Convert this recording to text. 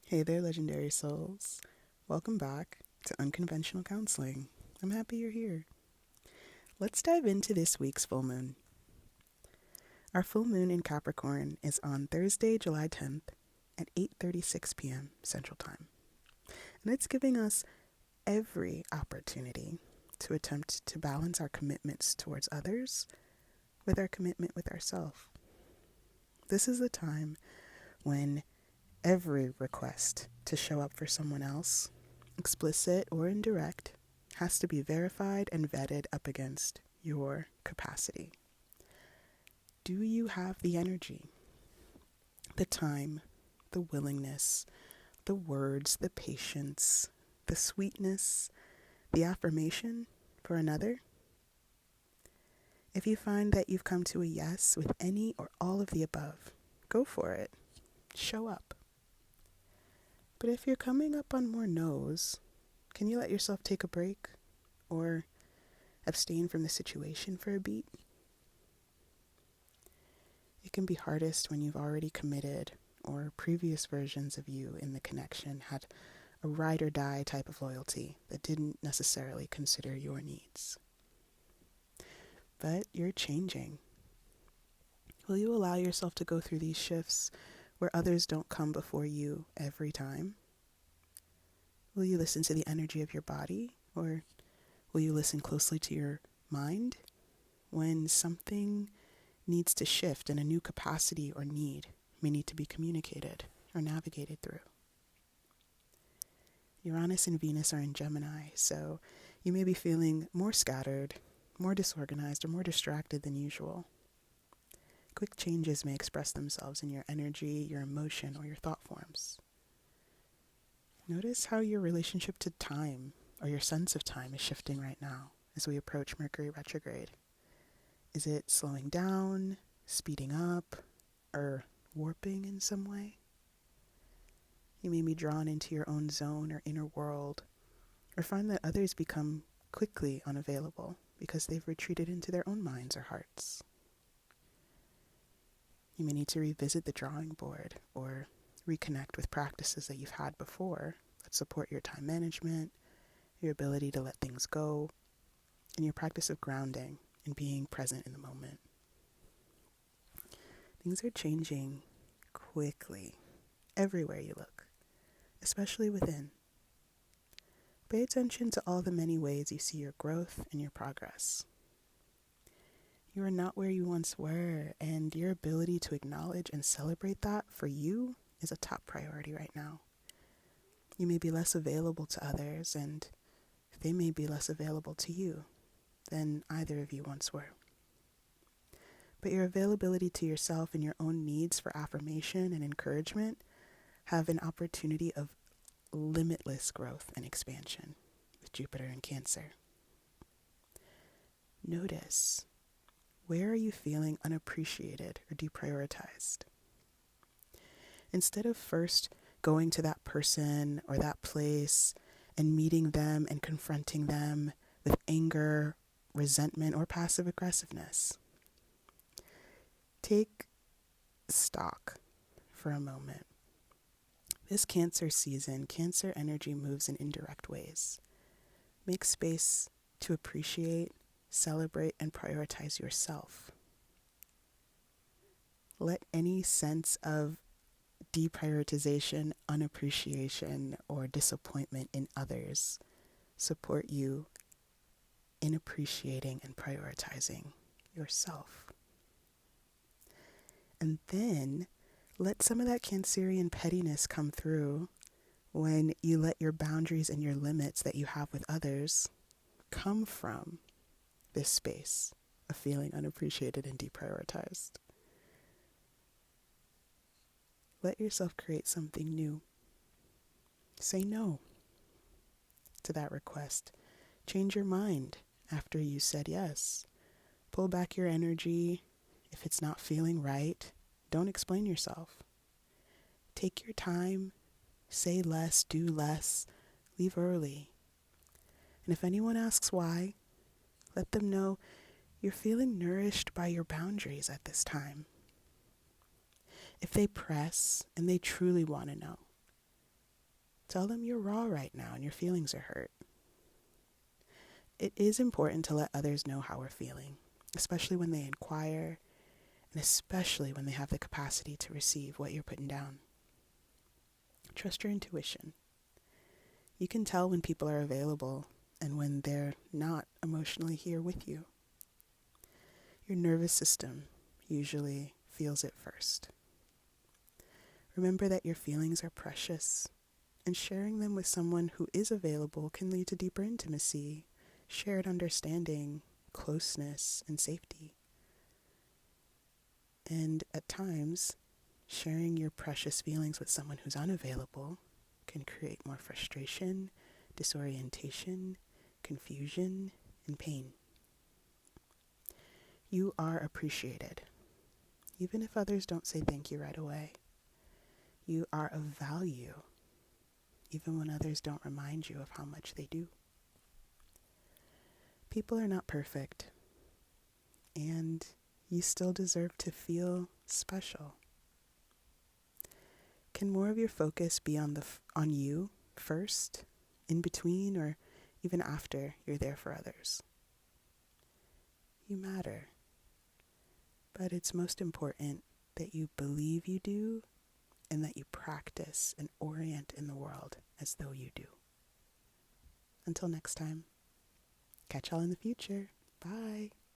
Hey there, legendary souls. Welcome back to Unconventional Counseling. I'm happy you're here. Let's dive into this week's full moon. Our full moon in Capricorn is on Thursday, July 10th at 8:36 p.m. Central Time. And it's giving us every opportunity to attempt to balance our commitments towards others with our commitment with ourselves. This is the time when every request to show up for someone else, explicit or indirect, has to be verified and vetted up against your capacity. Do you have the energy, the time, the willingness, the words, the patience, the sweetness, the affirmation for another? If you find that you've come to a yes with any or all of the above, go for it. Show up. But if you're coming up on more no's, can you let yourself take a break or abstain from the situation for a beat? It can be hardest when you've already committed or previous versions of you in the connection had a ride or die type of loyalty that didn't necessarily consider your needs. But you're changing. Will you allow yourself to go through these shifts where others don't come before you every time? Will you listen to the energy of your body, or will you listen closely to your mind when something needs to shift and a new capacity or need may need to be communicated or navigated through? Uranus and Venus are in Gemini, so you may be feeling more scattered, more disorganized, or more distracted than usual. Quick changes may express themselves in your energy, your emotion, or your thought forms. Notice how your relationship to time or your sense of time is shifting right now as we approach Mercury retrograde. Is it slowing down, speeding up, or warping in some way? You may be drawn into your own zone or inner world, or find that others become quickly unavailable because they've retreated into their own minds or hearts. You may need to revisit the drawing board or reconnect with practices that you've had before that support your time management, your ability to let things go, and your practice of grounding and being present in the moment. Things are changing quickly everywhere you look, especially within. Pay attention to all the many ways you see your growth and your progress. You are not where you once were, and your ability to acknowledge and celebrate that for you is a top priority right now. You may be less available to others, and they may be less available to you than either of you once were. But your availability to yourself and your own needs for affirmation and encouragement have an opportunity of limitless growth and expansion with Jupiter in Cancer. Notice, where are you feeling unappreciated or deprioritized? Instead of first going to that person or that place and meeting them and confronting them with anger, resentment, or passive aggressiveness, take stock for a moment. This Cancer season, Cancer energy moves in indirect ways. Make space to appreciate, celebrate, and prioritize yourself. Let any sense of deprioritization, unappreciation, or disappointment in others support you in appreciating and prioritizing yourself. And then let some of that Cancerian pettiness come through when you let your boundaries and your limits that you have with others come from this space of feeling unappreciated and deprioritized. Let yourself create something new. Say no to that request. Change your mind after you said yes. Pull back your energy. If it's not feeling right, don't explain yourself. Take your time. Say less, do less, leave early. And if anyone asks why, let them know you're feeling nourished by your boundaries at this time. If they press and they truly want to know, Tell them you're raw right now and your feelings are hurt. It is important to let others know how we're feeling, especially when they inquire, and especially when they have the capacity to receive what you're putting down. Trust your intuition. You can tell when people are available and when they're not emotionally here with you. Your nervous system usually feels it first. Remember that your feelings are precious, and sharing them with someone who is available can lead to deeper intimacy, shared understanding, closeness, and safety. And at times, sharing your precious feelings with someone who's unavailable can create more frustration, disorientation, confusion, and pain. You are appreciated, even if others don't say thank you right away. You are of value, even when others don't remind you of how much they do. People are not perfect, and you still deserve to feel special. Can more of your focus be on you first, in between, or even after you're there for others? You matter, but it's most important that you believe you do and that you practice and orient in the world as though you do. Until next time, catch y'all in the future. Bye.